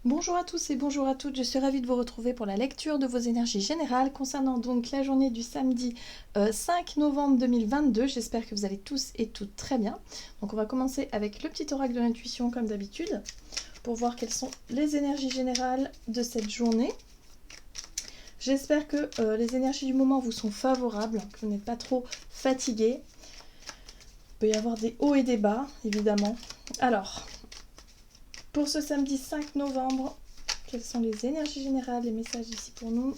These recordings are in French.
Bonjour à tous et bonjour à toutes, je suis ravie de vous retrouver pour la lecture de vos énergies générales concernant donc la journée du samedi 5 novembre 2022. J'espère que vous allez tous et toutes très bien. Donc on va commencer avec le petit oracle de l'intuition comme d'habitude pour voir quelles sont les énergies générales de cette journée. J'espère que les énergies du moment vous sont favorables, que vous n'êtes pas trop fatigués. Il peut y avoir des hauts et des bas, évidemment. Alors, pour ce samedi 5 novembre, quelles sont les énergies générales, les messages ici pour nous?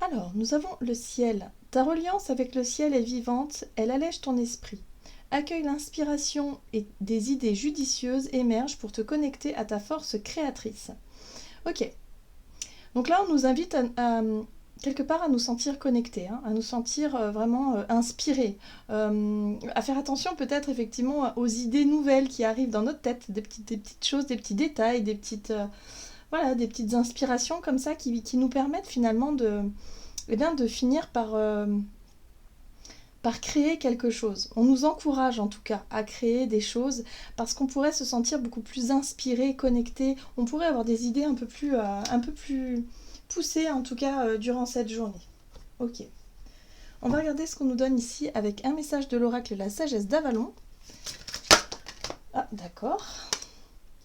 Alors, nous avons le ciel. Ta reliance avec le ciel est vivante, elle allège ton esprit. Accueille l'inspiration et des idées judicieuses émergent pour te connecter à ta force créatrice. Ok. Donc là, on nous invite quelque part à nous sentir connectés, hein, à nous sentir vraiment inspirés, à faire attention peut-être effectivement aux idées nouvelles qui arrivent dans notre tête, des petites choses, des petits détails, des petites inspirations comme ça qui nous permettent finalement de finir par créer quelque chose. On nous encourage en tout cas à créer des choses parce qu'on pourrait se sentir beaucoup plus inspiré, connecté, on pourrait avoir des idées un peu plus poussées en tout cas durant cette journée. Ok. On va regarder ce qu'on nous donne ici avec un message de l'oracle La Sagesse d'Avalon. Ah, d'accord.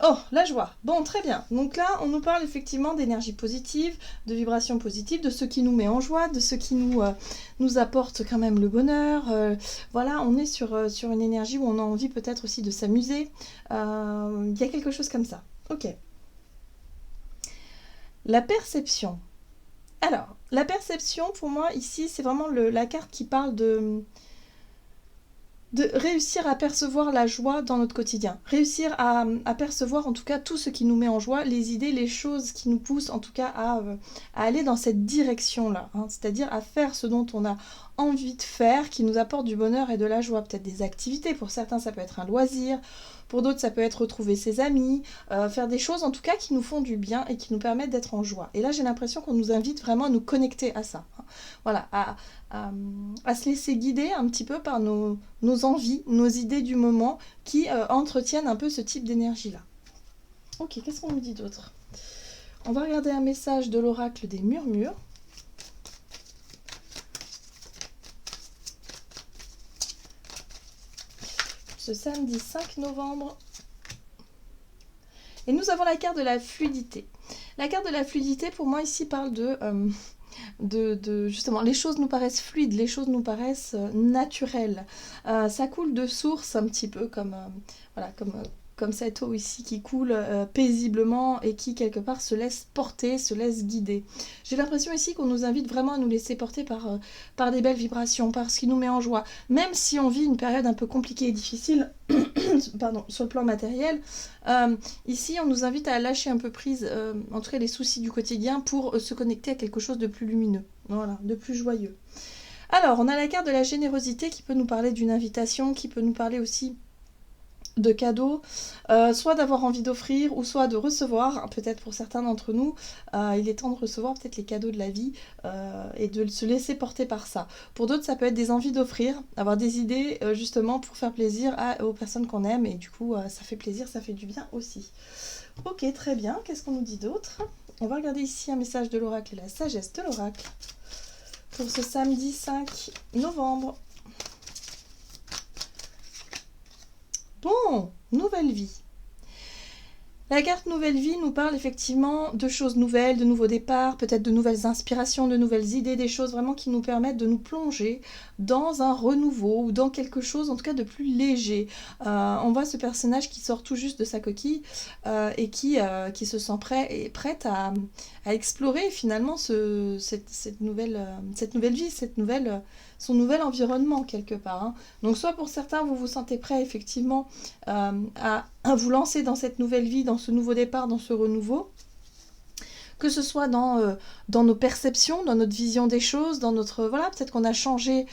Oh, la joie. Bon, très bien. Donc là, on nous parle effectivement d'énergie positive, de vibrations positives, de ce qui nous met en joie, de ce qui nous apporte quand même le bonheur. Voilà, on est sur une énergie où on a envie peut-être aussi de s'amuser. Il y a quelque chose comme ça. Ok. La perception. Alors, la perception, pour moi, ici, c'est vraiment la carte qui parle de réussir à percevoir la joie dans notre quotidien, réussir à percevoir en tout cas tout ce qui nous met en joie, les idées, les choses qui nous poussent en tout cas à aller dans cette direction-là, hein, c'est-à-dire à faire ce dont on a envie de faire, qui nous apporte du bonheur et de la joie, peut-être des activités, pour certains ça peut être un loisir, pour d'autres ça peut être retrouver ses amis, faire des choses en tout cas qui nous font du bien et qui nous permettent d'être en joie. Et là j'ai l'impression qu'on nous invite vraiment à nous connecter à ça, hein. Voilà, à se laisser guider un petit peu par nos envies, nos idées du moment qui entretiennent un peu ce type d'énergie-là. Ok, qu'est-ce qu'on nous dit d'autre? On va regarder un message de l'oracle des murmures. Ce samedi 5 novembre. Et nous avons la carte de la fluidité. La carte de la fluidité, pour moi, ici, parle de justement, les choses nous paraissent fluides, les choses nous paraissent naturelles. Ça coule de source un petit peu comme cette eau ici qui coule paisiblement et qui quelque part se laisse porter, se laisse guider. J'ai l'impression ici qu'on nous invite vraiment à nous laisser porter par des belles vibrations, par ce qui nous met en joie. Même si on vit une période un peu compliquée et difficile, pardon, sur le plan matériel, ici on nous invite à lâcher un peu prise, en tout cas les soucis du quotidien, pour se connecter à quelque chose de plus lumineux, voilà, de plus joyeux. Alors, on a la carte de la générosité qui peut nous parler d'une invitation, qui peut nous parler aussi de cadeaux, soit d'avoir envie d'offrir ou soit de recevoir, peut-être pour certains d'entre nous, il est temps de recevoir peut-être les cadeaux de la vie et de se laisser porter par ça. Pour d'autres, ça peut être des envies d'offrir, avoir des idées justement pour faire plaisir aux personnes qu'on aime et du coup, ça fait plaisir, ça fait du bien aussi. Ok, très bien, qu'est-ce qu'on nous dit d'autre? On va regarder ici un message de l'oracle et la sagesse de l'oracle pour ce samedi 5 novembre. Bon, nouvelle vie. La carte Nouvelle Vie nous parle effectivement de choses nouvelles, de nouveaux départs, peut-être de nouvelles inspirations, de nouvelles idées, des choses vraiment qui nous permettent de nous plonger dans un renouveau ou dans quelque chose en tout cas de plus léger. On voit ce personnage qui sort tout juste de sa coquille et qui se sent prêt et prête à explorer finalement cette nouvelle vie, son nouvel environnement quelque part, hein. Donc soit pour certains vous vous sentez prêt effectivement à vous lancer dans cette nouvelle vie, dans ce nouveau départ, dans ce renouveau, que ce soit dans nos perceptions, dans notre vision des choses, dans notre... Voilà, peut-être qu'on a changé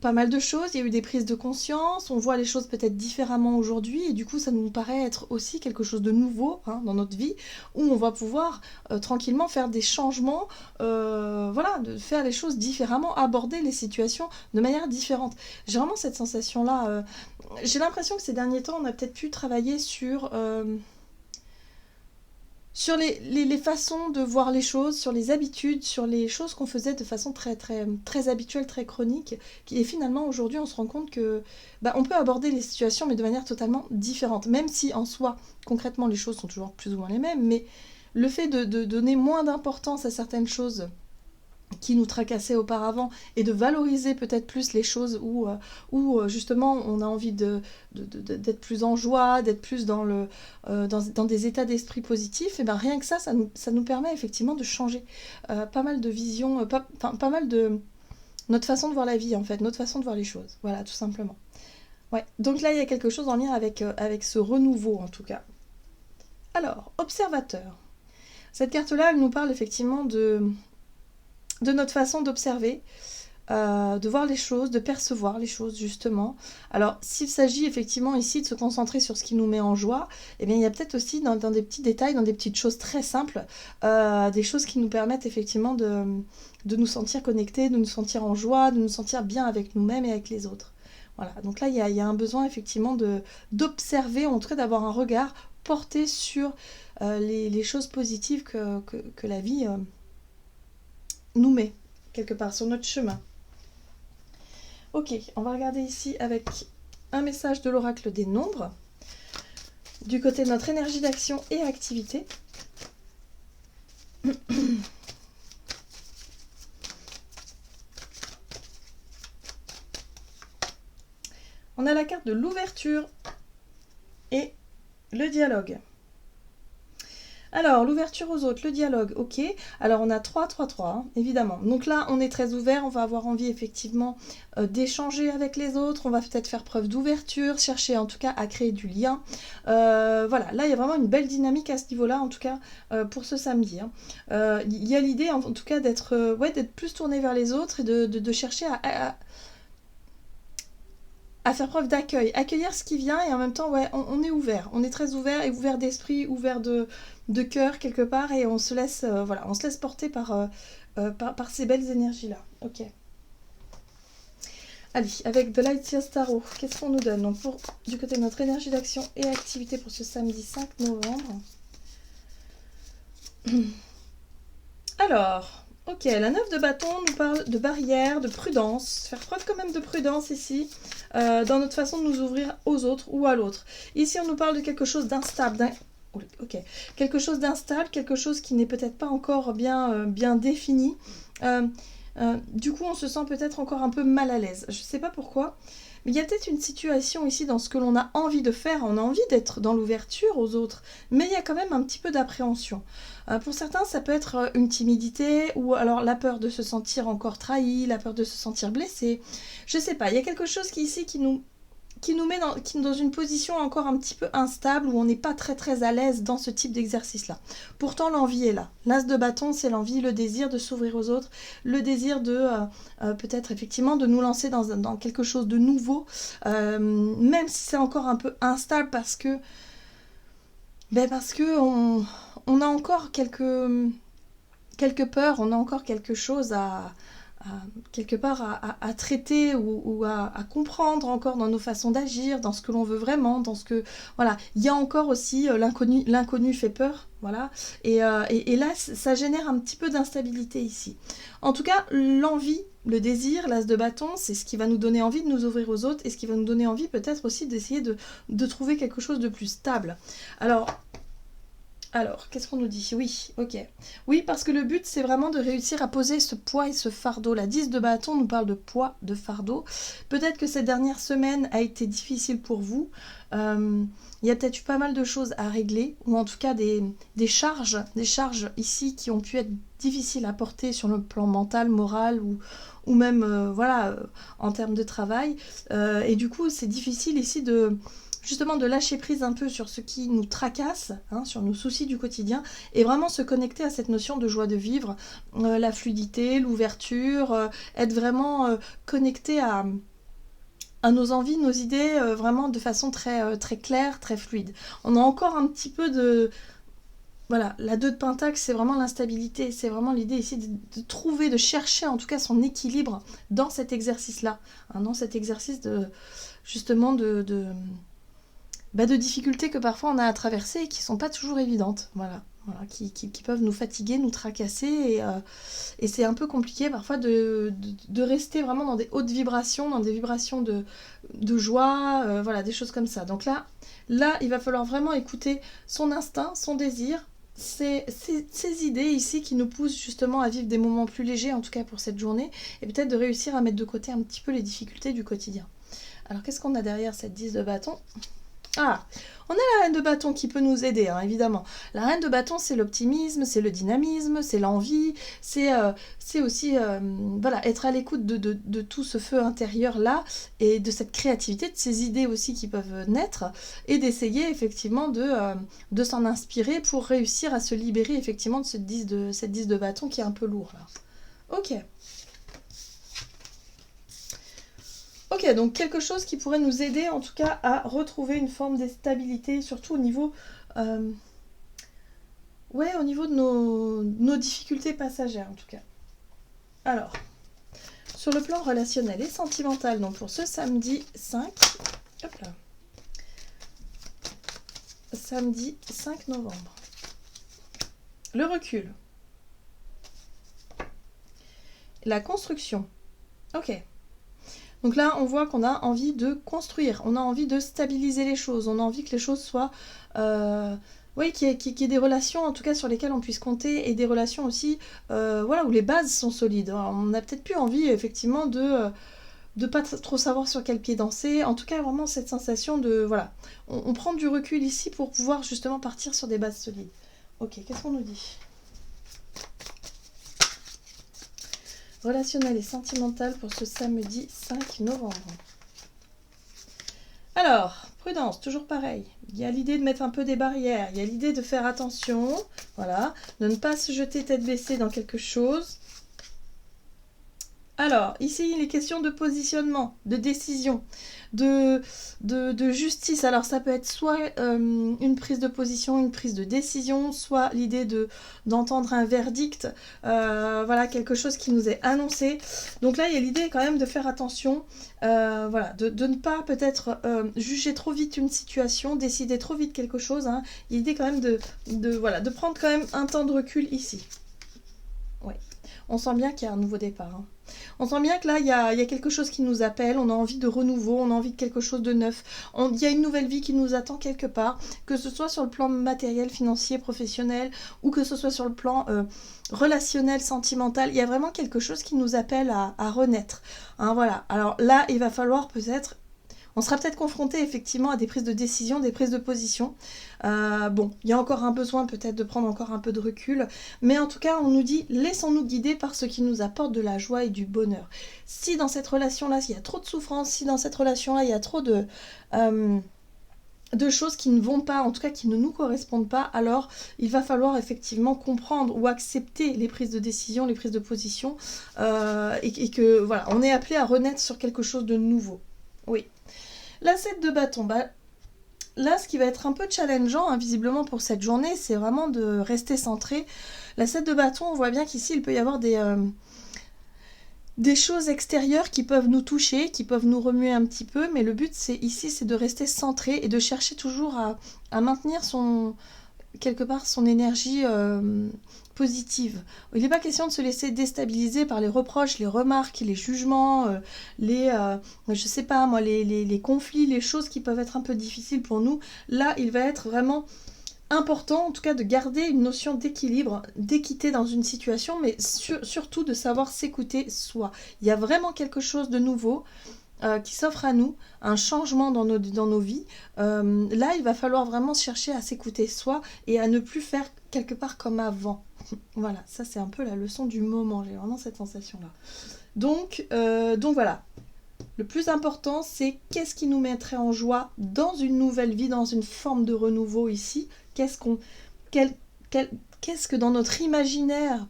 pas mal de choses, il y a eu des prises de conscience, on voit les choses peut-être différemment aujourd'hui, et du coup ça nous paraît être aussi quelque chose de nouveau hein, dans notre vie, où on va pouvoir tranquillement faire des changements, voilà, de faire les choses différemment, aborder les situations de manière différente. J'ai vraiment cette sensation-là. J'ai l'impression que ces derniers temps, on a peut-être pu travailler sur les façons de voir les choses, sur les habitudes, sur les choses qu'on faisait de façon très, très, très habituelle, très chronique. Et finalement, aujourd'hui, on se rend compte que bah, on peut aborder les situations, mais de manière totalement différente. Même si, en soi, concrètement, les choses sont toujours plus ou moins les mêmes, mais le fait de donner moins d'importance à certaines choses qui nous tracassaient auparavant et de valoriser peut-être plus les choses où justement on a envie d'être plus en joie, d'être plus dans des états d'esprit positifs, et ben rien que ça nous permet effectivement de changer pas mal de visions, pas mal de notre façon de voir la vie en fait, notre façon de voir les choses, voilà tout simplement. Ouais, donc là il y a quelque chose en lien avec ce renouveau en tout cas. Alors, observateur. Cette carte-là, elle nous parle effectivement de notre façon d'observer, de voir les choses, de percevoir les choses justement. Alors s'il s'agit effectivement ici de se concentrer sur ce qui nous met en joie, eh bien il y a peut-être aussi dans des petits détails, dans des petites choses très simples, des choses qui nous permettent effectivement de nous sentir connectés, de nous sentir en joie, de nous sentir bien avec nous-mêmes et avec les autres. Voilà, donc là il y a un besoin effectivement d'observer, en tout cas d'avoir un regard porté sur les choses positives que la vie nous met quelque part sur notre chemin. Ok, on va regarder ici avec un message de l'oracle des nombres du côté de notre énergie d'action et activité. On a la carte de l'ouverture et le dialogue. Alors, l'ouverture aux autres, le dialogue, ok. Alors, on a 3, 3, 3, hein, évidemment. Donc là, on est très ouvert, on va avoir envie effectivement d'échanger avec les autres, on va peut-être faire preuve d'ouverture, chercher en tout cas à créer du lien. Voilà, là, il y a vraiment une belle dynamique à ce niveau-là, en tout cas, pour ce samedi. Hein. Il y a l'idée, en tout cas, d'être plus tourné vers les autres et de chercher à faire preuve d'accueil, accueillir ce qui vient et en même temps, ouais, on est ouvert, on est très ouvert et ouvert d'esprit, ouvert de cœur quelque part et on se laisse, voilà, on se laisse porter par ces belles énergies-là. Ok. Allez, avec The Light Years Tarot, qu'est-ce qu'on nous donne donc du côté de notre énergie d'action et activité pour ce samedi 5 novembre. Alors, ok, la 9 de bâton nous parle de barrière, de prudence, faire preuve quand même de prudence ici, dans notre façon de nous ouvrir aux autres ou à l'autre. Ici, on nous parle de quelque chose d'instable, ok, quelque chose d'instable, quelque chose qui n'est peut-être pas encore bien défini. Du coup, on se sent peut-être encore un peu mal à l'aise. Je ne sais pas pourquoi. Mais il y a peut-être une situation ici dans ce que l'on a envie de faire. On a envie d'être dans l'ouverture aux autres. Mais il y a quand même un petit peu d'appréhension. Pour certains, ça peut être une timidité ou alors la peur de se sentir encore trahi, la peur de se sentir blessé. Je ne sais pas. Il y a quelque chose ici qui nous met dans une position encore un petit peu instable où on n'est pas très très à l'aise dans ce type d'exercice-là. Pourtant, l'envie est là. L'as de bâton, c'est l'envie, le désir de s'ouvrir aux autres, le désir de peut-être effectivement de nous lancer dans quelque chose de nouveau, même si c'est encore un peu instable parce que on a encore quelques peurs, on a encore quelque chose quelque part à traiter ou à comprendre encore dans nos façons d'agir, dans ce que l'on veut vraiment, dans ce que... Voilà, il y a encore aussi l'inconnu fait peur, voilà, et là, ça génère un petit peu d'instabilité ici. En tout cas, l'envie, le désir, l'as de bâton, c'est ce qui va nous donner envie de nous ouvrir aux autres et ce qui va nous donner envie peut-être aussi d'essayer de trouver quelque chose de plus stable. Alors, qu'est-ce qu'on nous dit? Oui, ok. Oui, parce que le but, c'est vraiment de réussir à poser ce poids et ce fardeau. La 10 de bâton nous parle de poids, de fardeau. Peut-être que cette dernière semaine a été difficile pour vous. Il y a peut-être eu pas mal de choses à régler, ou en tout cas des charges ici qui ont pu être difficiles à porter sur le plan mental, moral, ou même, en termes de travail. Et du coup, c'est difficile ici justement de lâcher prise un peu sur ce qui nous tracasse, hein, sur nos soucis du quotidien, et vraiment se connecter à cette notion de joie de vivre, la fluidité, l'ouverture, être vraiment connecté à nos envies, nos idées, vraiment de façon très claire, très fluide. On a encore un petit peu de... Voilà, la 2 de Pentacle, c'est vraiment l'instabilité, c'est vraiment l'idée ici de trouver, de chercher en tout cas son équilibre dans cet exercice-là, hein, dans cet exercice de justement de difficultés que parfois on a à traverser et qui sont pas toujours évidentes, voilà, qui peuvent nous fatiguer, nous tracasser, et c'est un peu compliqué parfois de rester vraiment dans des hautes vibrations, dans des vibrations de joie, voilà, des choses comme ça. Donc là, il va falloir vraiment écouter son instinct, son désir, ces idées ici qui nous poussent justement à vivre des moments plus légers, en tout cas pour cette journée, et peut-être de réussir à mettre de côté un petit peu les difficultés du quotidien. Alors qu'est-ce qu'on a derrière cette 10 de bâton ? Ah, on a la reine de bâton qui peut nous aider, hein, évidemment. La reine de bâton, c'est l'optimisme, c'est le dynamisme, c'est l'envie, c'est aussi voilà, être à l'écoute de tout ce feu intérieur-là et de cette créativité, de ces idées aussi qui peuvent naître, et d'essayer effectivement de s'en inspirer pour réussir à se libérer effectivement de cette 10 de bâton qui est un peu lourd là. Ok. Ok, donc quelque chose qui pourrait nous aider en tout cas à retrouver une forme de stabilité, surtout au niveau, au niveau de nos difficultés passagères en tout cas. Alors, sur le plan relationnel et sentimental, donc pour ce samedi 5, hop là, samedi 5 novembre, le recul, la construction, ok. Donc là, on voit qu'on a envie de construire, on a envie de stabiliser les choses, on a envie que les choses soient... qu'il y ait des relations, en tout cas, sur lesquelles on puisse compter, et des relations aussi où les bases sont solides. Alors, on a peut-être plus envie, effectivement, de pas trop savoir sur quel pied danser. En tout cas, vraiment, cette sensation de... Voilà, on prend du recul ici pour pouvoir, justement, partir sur des bases solides. Ok, qu'est-ce qu'on nous dit ? Relationnel et sentimental pour ce samedi 5 novembre. Alors, prudence, toujours pareil. Il y a l'idée de mettre un peu des barrières, il y a l'idée de faire attention, voilà, de ne pas se jeter tête baissée dans quelque chose. Alors, ici, il est question de positionnement, de décision, de justice. Alors, ça peut être soit une prise de position, une prise de décision, soit l'idée d'entendre un verdict, voilà, quelque chose qui nous est annoncé. Donc là, il y a l'idée quand même de faire attention, voilà, de ne pas peut-être juger trop vite une situation, décider trop vite quelque chose, hein. Il y a l'idée quand même de prendre quand même un temps de recul ici. Oui, on sent bien qu'il y a un nouveau départ, hein. On sent bien que là, il y a quelque chose qui nous appelle, on a envie de renouveau, on a envie de quelque chose de neuf. Il y a une nouvelle vie qui nous attend quelque part, que ce soit sur le plan matériel, financier, professionnel, ou que ce soit sur le plan relationnel, sentimental. Il y a vraiment quelque chose qui nous appelle à renaître, hein, voilà. Alors là, il va falloir peut-être... On sera peut-être confronté effectivement à des prises de décision, des prises de position. Bon, il y a encore un besoin peut-être de prendre encore un peu de recul. Mais en tout cas, on nous dit, laissons-nous guider par ce qui nous apporte de la joie et du bonheur. Si dans cette relation-là, il y a trop de souffrance, si dans cette relation-là, il y a trop de choses qui ne vont pas, en tout cas qui ne nous correspondent pas, alors il va falloir effectivement comprendre ou accepter les prises de décision, les prises de position, et que voilà, on est appelé à renaître sur quelque chose de nouveau. Oui. La 7 de bâton, là ce qui va être un peu challengeant, hein, visiblement pour cette journée, c'est vraiment de rester centré. La 7 de bâton, on voit bien qu'ici il peut y avoir des choses extérieures qui peuvent nous toucher, qui peuvent nous remuer un petit peu, mais le but c'est de rester centré et de chercher toujours à maintenir quelque part son énergie positive. Il n'est pas question de se laisser déstabiliser par les reproches, les remarques, les jugements, je sais pas moi, les conflits, les choses qui peuvent être un peu difficiles pour nous. Là, il va être vraiment important, en tout cas, de garder une notion d'équilibre, d'équité dans une situation, mais surtout de savoir s'écouter soi. Il y a vraiment quelque chose de nouveau qui s'offre à nous, un changement dans nos vies. Là, il va falloir vraiment chercher à s'écouter soi et à ne plus faire quelque part comme avant. Voilà, ça c'est un peu la leçon du moment, j'ai vraiment cette sensation-là. Donc voilà, Le plus important, c'est qu'est-ce qui nous mettrait en joie dans une nouvelle vie, dans une forme de renouveau ici. Qu'est-ce que dans notre imaginaire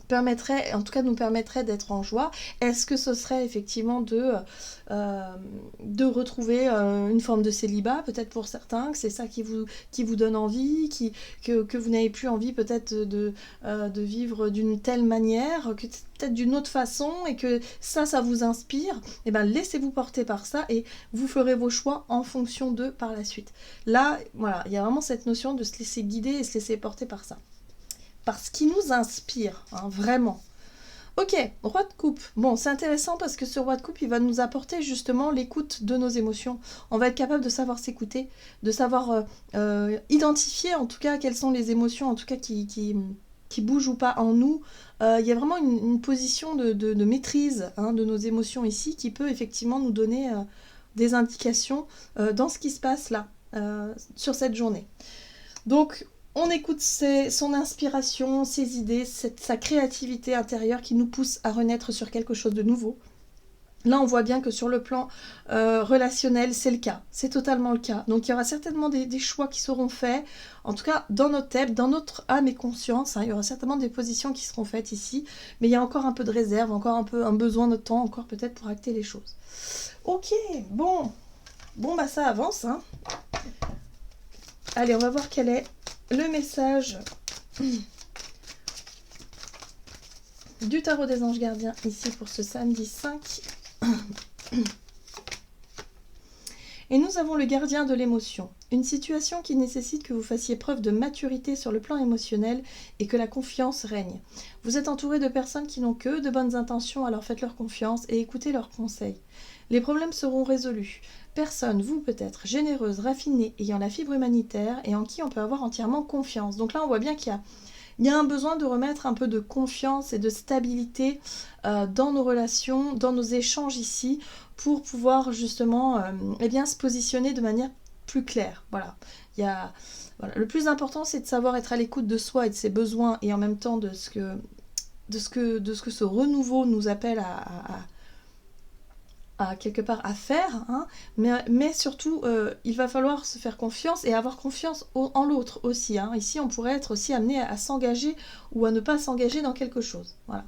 permettrait, en tout cas nous permettrait d'être en joie? Est-ce que ce serait effectivement de retrouver une forme de célibat, peut-être pour certains, que c'est ça qui vous donne envie, que vous n'avez plus envie peut-être de vivre d'une telle manière, que peut-être d'une autre façon, et que ça vous inspire, et bien laissez-vous porter par ça et vous ferez vos choix en fonction d'eux par la suite. Là, voilà, il y a vraiment cette notion de se laisser guider et se laisser porter par ça. Par ce qui nous inspire, hein, vraiment. Ok, roi de coupe. Bon, c'est intéressant parce que ce roi de coupe, il va nous apporter justement l'écoute de nos émotions. On va être capable de savoir s'écouter, de savoir identifier en tout cas quelles sont les émotions en tout cas qui bougent ou pas en nous. Il y a vraiment une position de maîtrise hein, de nos émotions ici qui peut effectivement nous donner des indications dans ce qui se passe là, sur cette journée. Donc, on écoute son inspiration, ses idées, sa créativité intérieure qui nous pousse à renaître sur quelque chose de nouveau. Là, on voit bien que sur le plan relationnel, c'est le cas. C'est totalement le cas. Donc, il y aura certainement des choix qui seront faits. En tout cas, dans notre tête, dans notre âme et conscience, hein, il y aura certainement des positions qui seront faites ici. Mais il y a encore un peu de réserve, encore un besoin de temps, encore peut-être pour acter les choses. Ok, bon. Bon, bah ça avance. Hein. Allez, on va voir quel est le message du tarot des anges gardiens ici pour ce samedi 5. Et nous avons le gardien de l'émotion. Une situation qui nécessite que vous fassiez preuve de maturité sur le plan émotionnel et que la confiance règne. Vous êtes entouré de personnes qui n'ont que de bonnes intentions, alors faites-leur confiance et écoutez leurs conseils. Les problèmes seront résolus. Personne, vous peut-être, généreuse, raffinée, ayant la fibre humanitaire et en qui on peut avoir entièrement confiance. Donc là, on voit bien qu'il y a un besoin de remettre un peu de confiance et de stabilité dans nos relations, dans nos échanges ici, pour pouvoir justement se positionner de manière plus claire. Voilà. Voilà. Le plus important, c'est de savoir être à l'écoute de soi et de ses besoins et en même temps de ce que ce renouveau nous appelle à quelque part à faire, hein, mais surtout il va falloir se faire confiance et avoir confiance en l'autre aussi. Hein. Ici, on pourrait être aussi amené à s'engager ou à ne pas s'engager dans quelque chose. Voilà.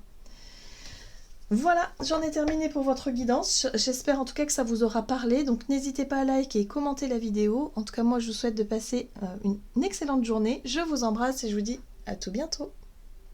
Voilà, j'en ai terminé pour votre guidance. J'espère en tout cas que ça vous aura parlé. Donc n'hésitez pas à liker et commenter la vidéo. En tout cas, moi, je vous souhaite de passer une excellente journée. Je vous embrasse et je vous dis à tout bientôt.